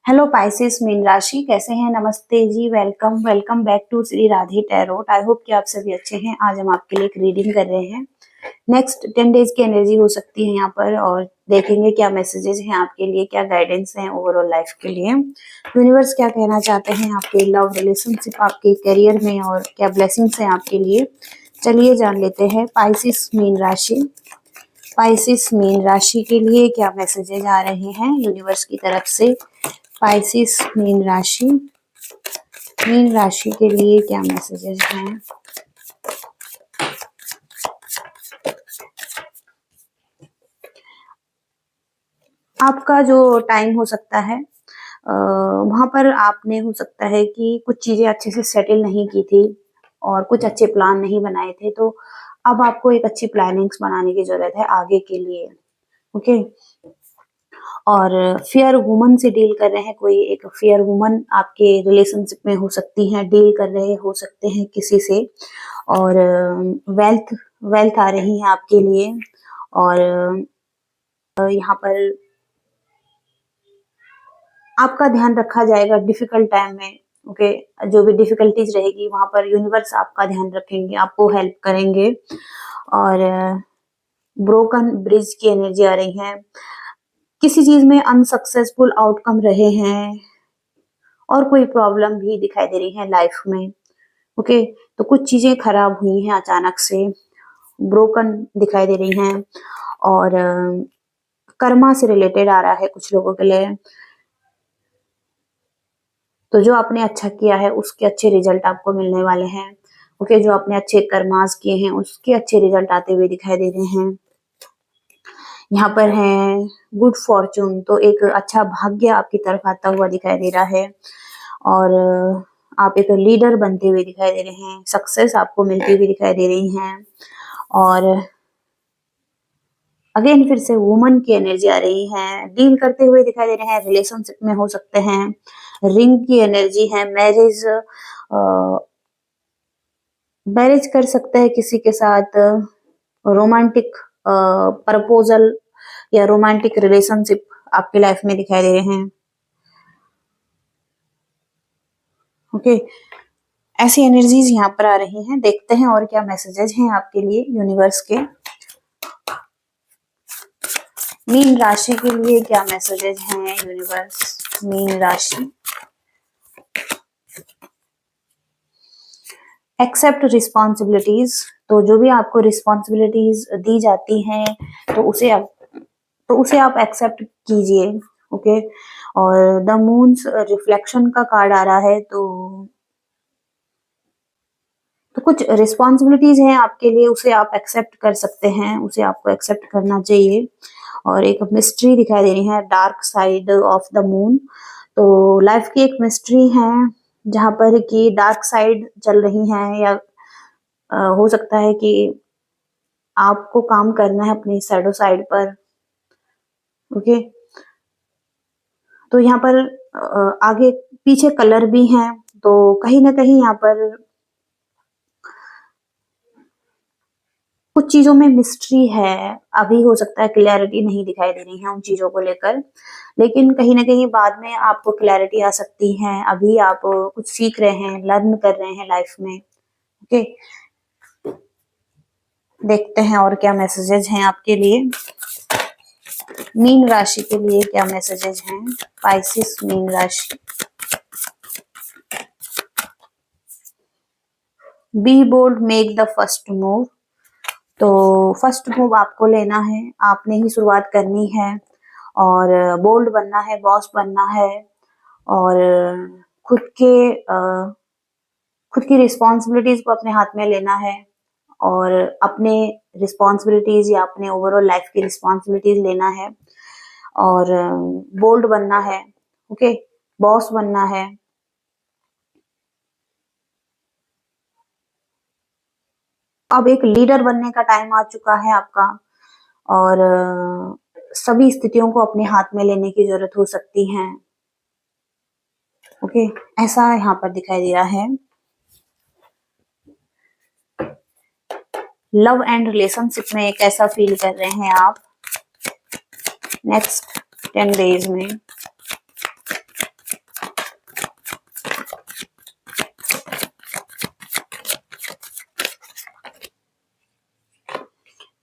Hello Pisces मीन राशि, कैसे हैं? नमस्ते जी, welcome welcome back to Shri Radhe tarot. I hope कि आप सभी अच्छे हैं। आज हम आपके लिए एक रीडिंग कर रहे हैं। नेक्स्ट 10 डेज की एनर्जी हो सकती है यहाँ पर, और देखेंगे क्या मैसेजेस हैं आपके लिए, क्या गाइडेंस हैं ओवरऑल लाइफ के लिए। यूनिवर्स क्या कहना चाहते हैं आपके लव रिलेशनशिप, आपके करियर में, और क्या ब्लेसिंग्स हैं आपके लिए। चलिए जान लेते हैं पाइसेस मीन राशि। पाइसेस मीन राशि के लिए क्या मैसेजेस आ रहे हैं यूनिवर्स की तरफ से। पाइसेस मीन राशि के लिए क्या मैसेजेस हैं। आपका जो टाइम हो सकता है वहां पर आपने हो सकता है कि कुछ चीजें अच्छे से सेटल नहीं की थी और कुछ अच्छे प्लान नहीं बनाए थे, तो अब आपको एक अच्छी प्लानिंग्स बनाने की जरूरत है आगे के लिए। ओके। और फेयर वुमन से डील कर रहे हैं, कोई एक फेयर वुमन आपके रिलेशनशिप में हो सकती है, डील कर रहे हो सकते हैं किसी से। और वेल्थ वेल्थ आ रही है आपके लिए। और यहाँ पर आपका ध्यान रखा जाएगा डिफिकल्ट टाइम में। ओके। जो भी डिफिकल्टीज रहेगी वहां पर यूनिवर्स आपका ध्यान रखेंगे, आपको हेल्प करेंगे। और ब्रोकन ब्रिज की एनर्जी आ रही है। किसी चीज में अनसक्सेसफुल आउटकम रहे हैं और कोई प्रॉब्लम भी दिखाई दे रही है लाइफ में। ओके। तो कुछ चीजें खराब हुई हैं अचानक से, ब्रोकन दिखाई दे रही हैं। और कर्मा से रिलेटेड आ रहा है कुछ लोगों के लिए। तो जो आपने अच्छा किया है उसके अच्छे रिजल्ट आपको मिलने वाले हैं। ओके। जो आपने अच्छे कर्मास किए हैं उसके अच्छे रिजल्ट आते हुए दिखाई दे रहे हैं। यहाँ पर है गुड फॉर्चून, तो एक अच्छा भाग्य आपकी तरफ आता हुआ दिखाई दे रहा है। और आप एक लीडर बनते हुए दिखाई दे रहे हैं, सक्सेस आपको मिलती हुई दिखाई दे रही है। और अगेन फिर से वुमन की एनर्जी आ रही है, डील करते हुए दिखाई दे रहे हैं, रिलेशनशिप में हो सकते हैं। रिंग की एनर्जी है, मैरिज मैरिज कर सकते हैं किसी के साथ। रोमांटिक प्रपोजल या रोमांटिक रिलेशनशिप आपकी लाइफ में दिखाई दे रहे हैं। ओके। ऐसी एनर्जीज यहाँ पर आ रही हैं। देखते हैं और क्या मैसेजेस हैं आपके लिए यूनिवर्स के। मीन राशि के लिए क्या मैसेजेस हैं यूनिवर्स। मीन राशि, एक्सेप्ट रिस्पॉन्सिबिलिटीज। तो जो भी आपको रिस्पॉन्सिबिलिटीज दी जाती हैं तो उसे आप एक्सेप्ट कीजिए। ओके। और द मून्स रिफ्लेक्शन का कार्ड आ रहा है, तो कुछ रिस्पॉन्सिबिलिटीज हैं आपके लिए, उसे आप एक्सेप्ट कर सकते हैं, उसे आपको एक्सेप्ट करना चाहिए। और एक मिस्ट्री दिखाई दे रही है, dark side of the moon. तो लाइफ की एक मिस्ट्री है जहां पर कि डार्क साइड चल रही है, या हो सकता है कि आपको काम करना है अपनी शैडो साइड पर। ओके। तो यहाँ पर आगे पीछे कलर भी हैं, तो कहीं ना कहीं यहाँ पर कुछ चीजों में मिस्ट्री है। अभी हो सकता है क्लैरिटी नहीं दिखाई दे रही है उन चीजों को लेकर, लेकिन कहीं ना कहीं बाद में आपको क्लैरिटी आ सकती है। अभी आप कुछ सीख रहे हैं, लर्न कर रहे हैं लाइफ में। ओके। देखते हैं और क्या मैसेजेस हैं आपके लिए। मीन राशि के लिए क्या मैसेजेस हैं। पाइसेस मीन राशि, be bold, make the first move. तो फर्स्ट मूव आपको लेना है, आपने ही शुरुआत करनी है। और बोल्ड बनना है, बॉस बनना है। और खुद के खुद की रिस्पॉन्सिबिलिटीज को अपने हाथ में लेना है। और अपने रिस्पॉन्सिबिलिटीज या अपने ओवरऑल लाइफ की रिस्पॉन्सिबिलिटीज लेना है। और बोल्ड बनना है। ओके। बॉस बनना है। अब एक लीडर बनने का टाइम आ चुका है आपका। और सभी स्थितियों को अपने हाथ में लेने की जरूरत हो सकती है। ओके। ऐसा यहाँ पर दिखाई दे रहा है। लव एंड रिलेशनशिप में कैसा फील कर रहे हैं आप नेक्स्ट 10 डेज में।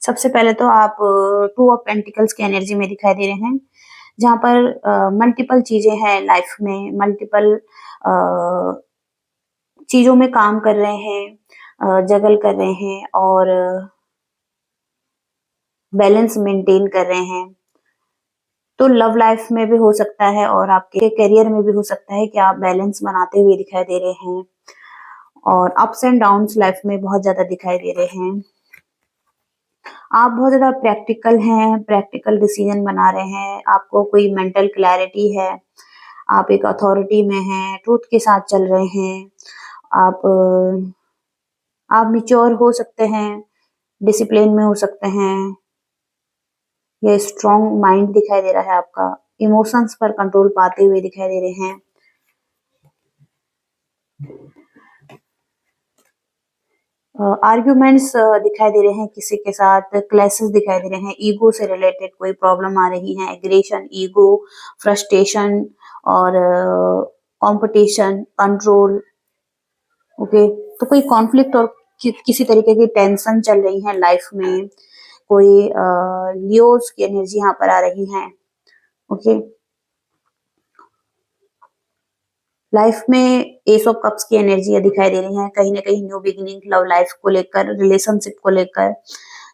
सबसे पहले तो आप टू ऑफ पेंटिकल्स की एनर्जी में दिखाई दे रहे हैं, जहाँ पर मल्टीपल चीजें हैं लाइफ में, मल्टीपल चीजों में काम कर रहे हैं, जगल कर रहे हैं और बैलेंस मेंटेन कर रहे हैं। तो लव लाइफ में भी हो सकता है और आपके करियर में भी हो सकता है कि आप बैलेंस बनाते हुए दिखाई दे रहे हैं, और अप्स एंड डाउन्स लाइफ में बहुत ज्यादा दिखाई दे रहे हैं। आप बहुत ज्यादा प्रैक्टिकल हैं, प्रैक्टिकल डिसीजन बना रहे हैं, आपको कोई मेंटल क्लैरिटी है, आप एक अथॉरिटी में हैं, ट्रूथ के साथ चल रहे हैं, आप मिच्योर हो सकते हैं, डिसिप्लिन में हो सकते हैं, ये स्ट्रॉन्ग माइंड दिखाई दे रहा है आपका, इमोशंस पर कंट्रोल पाते हुए दिखाई दे रहे हैं। आर्ग्यूमेंट्स दिखाई दे रहे हैं किसी के साथ, क्लैशेस दिखाई दे रहे हैं, ईगो से रिलेटेड कोई प्रॉब्लम आ रही है, एग्रेशन, ईगो, फ्रस्ट्रेशन और कंपटीशन, कंट्रोल। ओके, तो कोई कॉन्फ्लिक्ट और किसी तरीके की टेंशन चल रही है लाइफ में, कोई लियोस की एनर्जी यहाँ पर आ रही है। ओके, लाइफ में एस ऑफ कप्स की एनर्जी दिखाई दे रही है, कहीं ना कहीं न्यू बिगिनिंग लव लाइफ को लेकर, रिलेशनशिप को लेकर,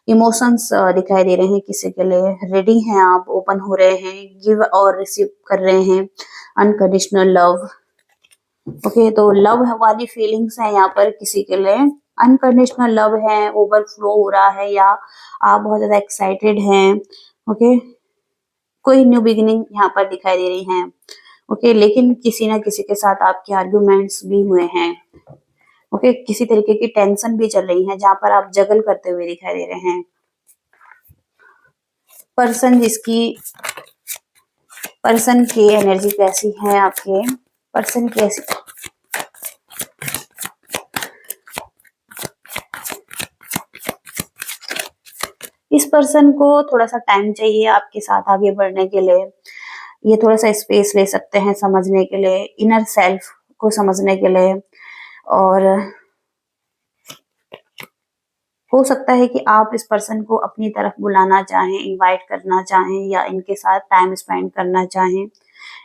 इमोशंस दिखाई दे रहे हैं किसी के लिए, रेडी हैं आप, ओपन हो रहे हैं, गिव और रिसीव कर रहे हैं, अनकंडीशनल लव। ओके, तो लव वाली फीलिंग्स है यहाँ पर किसी के लिए, अनकंडीशनल लव है, ओवरफ्लो हो रहा है, या आप बहुत ज्यादा एक्साइटेड हैं। ओके, कोई न्यू बिगिनिंग यहाँ पर दिखाई दे रही है। ओके, लेकिन किसी ना किसी के साथ आपके आर्ग्यूमेंट्स भी हुए हैं। ओके, किसी तरीके की टेंशन भी चल रही है जहां पर आप जगल करते हुए दिखाई दे रहे हैं। पर्सन की एनर्जी कैसी है, आपके पर्सन कैसी, इस पर्सन को थोड़ा सा टाइम चाहिए आपके साथ आगे बढ़ने के लिए, ये थोड़ा सा स्पेस ले सकते हैं समझने के लिए, इनर सेल्फ को समझने के लिए, और हो सकता है कि आप इस पर्सन को अपनी तरफ बुलाना चाहें, इनवाइट करना चाहें, या इनके साथ टाइम स्पेंड करना चाहें,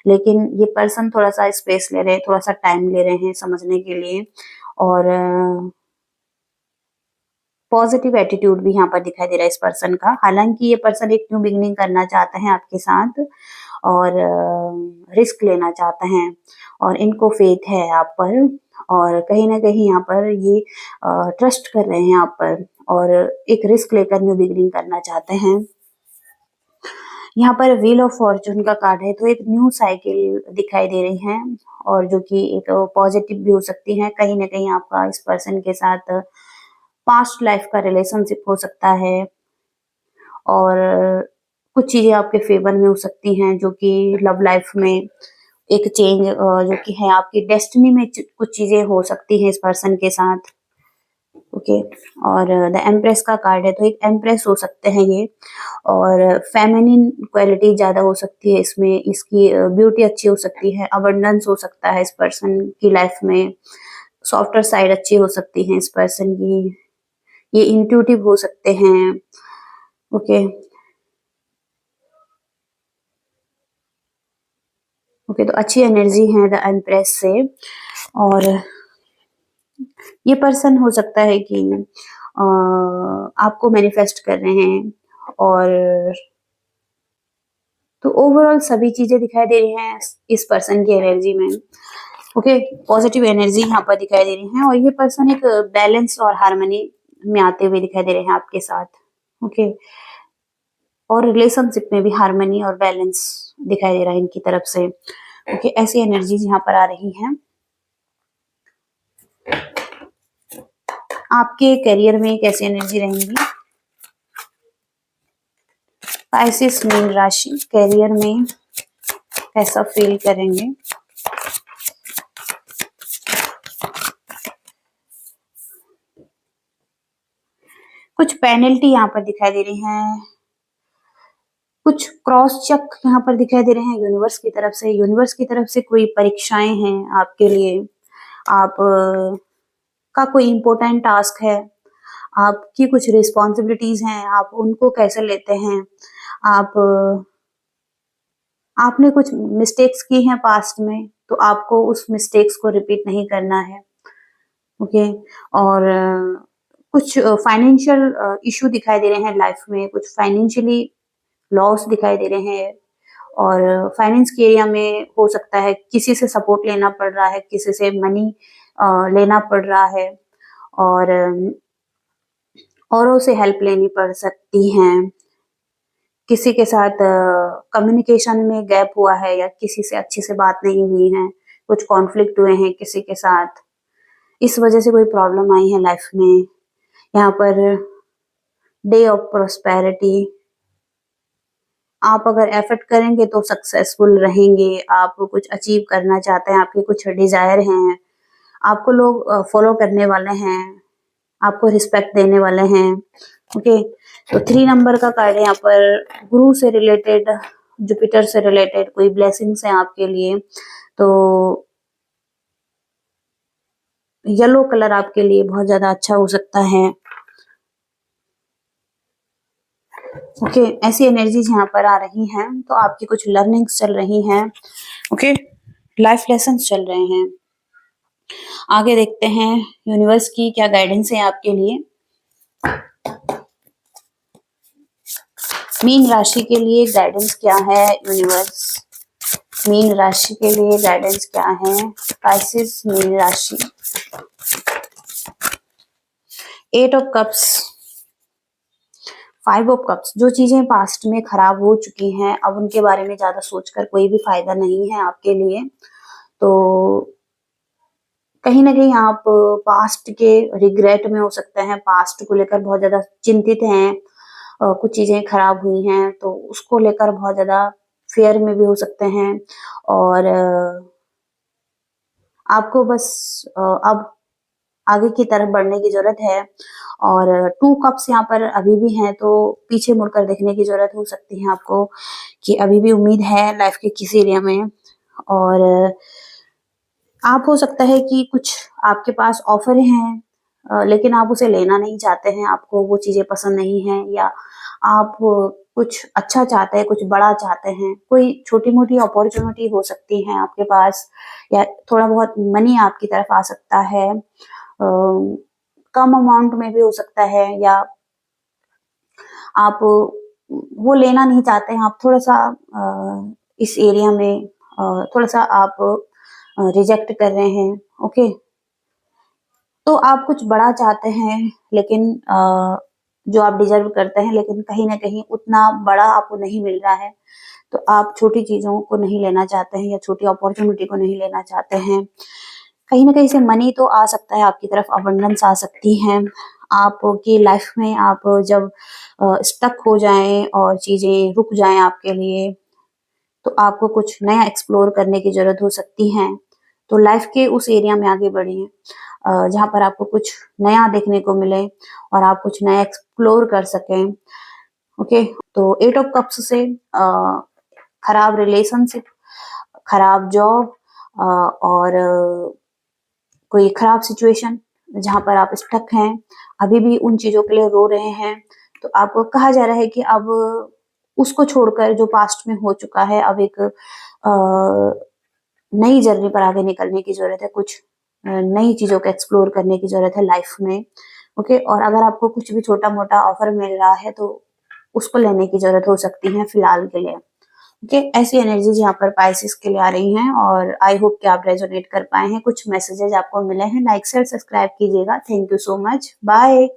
लेकिन ये पर्सन थोड़ा सा स्पेस ले रहे हैं, थोड़ा सा टाइम ले रहे हैं समझने के लिए, और पॉजिटिव एटीट्यूड भी यहाँ पर दिखाई दे रहा है इस पर्सन का। हालांकि ये पर्सन एक न्यू बिगिनिंग करना चाहते हैं आपके साथ, और रिस्क लेना चाहते हैं, और इनको फेथ है आप पर, और कहीं ना कहीं यहाँ पर ये ट्रस्ट कर रहे हैं आप पर, और एक रिस्क लेकर न्यू बिगिनिंग करना चाहते हैं। यहाँ पर व्हील ऑफ फॉर्चून का कार्ड है, तो एक न्यू साइकिल दिखाई दे रही है, और जो कि एक पॉजिटिव भी हो सकती है। कहीं ना कहीं आपका इस पर्सन के साथ पास्ट लाइफ का रिलेशनशिप हो सकता है, और कुछ चीजें आपके फेवर में हो सकती हैं, जो कि लव लाइफ में एक चेंज जो कि है आपकी डेस्टिनी में, कुछ चीजें हो सकती हैं इस पर्सन के साथ। ओके, और द एम्प्रेस का कार्ड है, तो एक एम्प्रेस हो सकते हैं ये, और फेमिनिन क्वालिटी ज्यादा हो सकती है इसमें, इसकी ब्यूटी अच्छी हो सकती है, अबंडेंस हो सकता है इस पर्सन की लाइफ में, सॉफ्टर साइड अच्छी हो सकती है इस पर्सन की, ये इंट्यूटिव हो सकते हैं। ओके, ओके, तो अच्छी एनर्जी है द एम्प्रेस से, और ये पर्सन हो सकता है कि आपको मैनिफेस्ट कर रहे हैं, और तो ओवरऑल सभी चीजें दिखाई दे रही हैं इस पर्सन की एनर्जी में। ओके, पॉजिटिव एनर्जी यहाँ पर दिखाई दे रही है, और ये पर्सन एक बैलेंस और हार्मनी में आते हुए दिखाई दे रहे हैं आपके साथ। ओके, और रिलेशनशिप में भी हार्मनी और बैलेंस दिखाई दे रहा है इनकी तरफ से। ओके, ऐसी एनर्जीज यहाँ पर आ रही हैं। आपके करियर में कैसी एनर्जी रहेंगी? स्पाइसिस मीन राशि करियर में कैसा फील करेंगे? कुछ पेनल्टी यहाँ पर दिखाई दे रही है, कुछ क्रॉस चेक यहाँ पर दिखाई दे रहे हैं यूनिवर्स की तरफ से। यूनिवर्स की तरफ से कोई परीक्षाएं हैं आपके लिए, आप का कोई इम्पोर्टेंट टास्क है, आपकी कुछ रिस्पॉन्सिबिलिटीज हैं, आप उनको कैसे लेते हैं, आप आपने कुछ मिस्टेक्स की हैं पास्ट में, तो आपको उस मिस्टेक्स को रिपीट नहीं करना है। ओके। और कुछ फाइनेंशियल इशू दिखाई दे रहे हैं लाइफ में, कुछ फाइनेंशियली लॉस दिखाई दे रहे हैं, और फाइनेंस के एरिया में हो सकता है किसी से सपोर्ट लेना पड़ रहा है, किसी से मनी लेना पड़ रहा है, और औरों से हेल्प लेनी पड़ सकती है। किसी के साथ कम्युनिकेशन में गैप हुआ है, या किसी से अच्छे से बात नहीं हुई है, कुछ कॉन्फ्लिक्ट हुए हैं किसी के साथ, इस वजह से कोई प्रॉब्लम आई है लाइफ में। यहाँ पर डे ऑफ प्रोस्पेरिटी, आप अगर एफर्ट करेंगे तो सक्सेसफुल रहेंगे, आप कुछ अचीव करना चाहते हैं, आपके कुछ डिजायर हैं, आपको लोग फॉलो करने वाले हैं, आपको रिस्पेक्ट देने वाले हैं। ओके। तो 3 नंबर का कार्ड है यहाँ पर, गुरु से रिलेटेड, जुपिटर से रिलेटेड कोई ब्लेसिंग्स हैं आपके लिए, तो येलो कलर आपके लिए बहुत ज्यादा अच्छा हो सकता है। ओके। ऐसी एनर्जीज यहाँ पर आ रही हैं, तो आपकी कुछ लर्निंग्स चल रही हैं। ओके। लाइफ लेसन्स चल रहे हैं। आगे देखते हैं यूनिवर्स की क्या गाइडेंस है आपके लिए। मीन राशि के लिए गाइडेंस क्या है यूनिवर्स? मीन राशि के लिए गाइडेंस क्या है? पाइसेस मीन राशि। 8 ऑफ कप्स, 5 ऑफ कप्स। जो चीजें पास्ट में खराब हो चुकी हैं, अब उनके बारे में ज्यादा सोचकर कोई भी फायदा नहीं है आपके लिए। तो कहीं ना कहीं आप पास्ट के रिग्रेट में हो सकते हैं, पास्ट को लेकर बहुत ज्यादा चिंतित हैं, कुछ चीजें खराब हुई हैं तो उसको लेकर बहुत ज्यादा फेयर में भी हो सकते हैं, और आपको बस अब आगे की तरफ बढ़ने की जरूरत है। और 2 कप्स यहाँ पर अभी भी हैं, तो पीछे मुड़कर देखने की जरूरत हो सकती है आपको, कि अभी भी उम्मीद है लाइफ के किसी एरिया में। और आप हो सकता है कि कुछ आपके पास ऑफर हैं, लेकिन आप उसे लेना नहीं चाहते हैं, आपको वो चीजें पसंद नहीं है, या आप कुछ अच्छा चाहते हैं, कुछ बड़ा चाहते हैं, कोई छोटी मोटी अपॉर्चुनिटी हो सकती है आपके पास, या थोड़ा बहुत मनी आपकी तरफ आ सकता है, कम अमाउंट में भी हो सकता है, या आप वो लेना नहीं चाहते हैं, आप थोड़ा सा इस एरिया में थोड़ा सा आप रिजेक्ट कर रहे हैं। ओके। तो आप कुछ बड़ा चाहते हैं, लेकिन जो आप डिजर्व करते हैं, लेकिन कहीं ना कहीं उतना बड़ा आपको नहीं मिल रहा है, तो आप छोटी चीजों को नहीं लेना चाहते हैं, या छोटी अपॉर्चुनिटी को नहीं लेना चाहते हैं। कहीं ना कहीं से मनी तो आ सकता है आपकी तरफ, अबंडेंस आ सकती है आपकी लाइफ में। आप जब स्टक हो जाएं और चीजें रुक जाएं आपके लिए, तो आपको कुछ नया एक्सप्लोर करने की जरूरत हो सकती है। तो लाइफ के उस एरिया में आगे बढ़िए जहाँ पर आपको कुछ नया देखने को मिले, और आप कुछ नया एक्सप्लोर कर सकें। ओके। तो 8 ऑफ कप्स से खराब रिलेशनशिप, खराब जॉब, और कोई खराब सिचुएशन जहाँ पर आप स्टक हैं, अभी भी उन चीजों के लिए रो रहे हैं, तो आपको कहा जा रहा है कि अब उसको छोड़कर जो पास्ट में हो चुका है, अब एक नई जर्नी पर आगे निकलने की जरूरत है, कुछ नई चीजों को एक्सप्लोर करने की जरूरत है लाइफ में। ओके। और अगर आपको कुछ भी छोटा मोटा ऑफर मिल रहा है, तो उसको लेने की जरूरत हो सकती है फिलहाल के लिए। ओके। ऐसी एनर्जीज यहाँ पर पाइसेस के लिए आ रही हैं, और आई होप कि आप रेजोनेट कर पाए हैं, कुछ मैसेजेस आपको मिले हैं। लाइक शेयर सब्सक्राइब कीजिएगा। Thank you so much. Bye.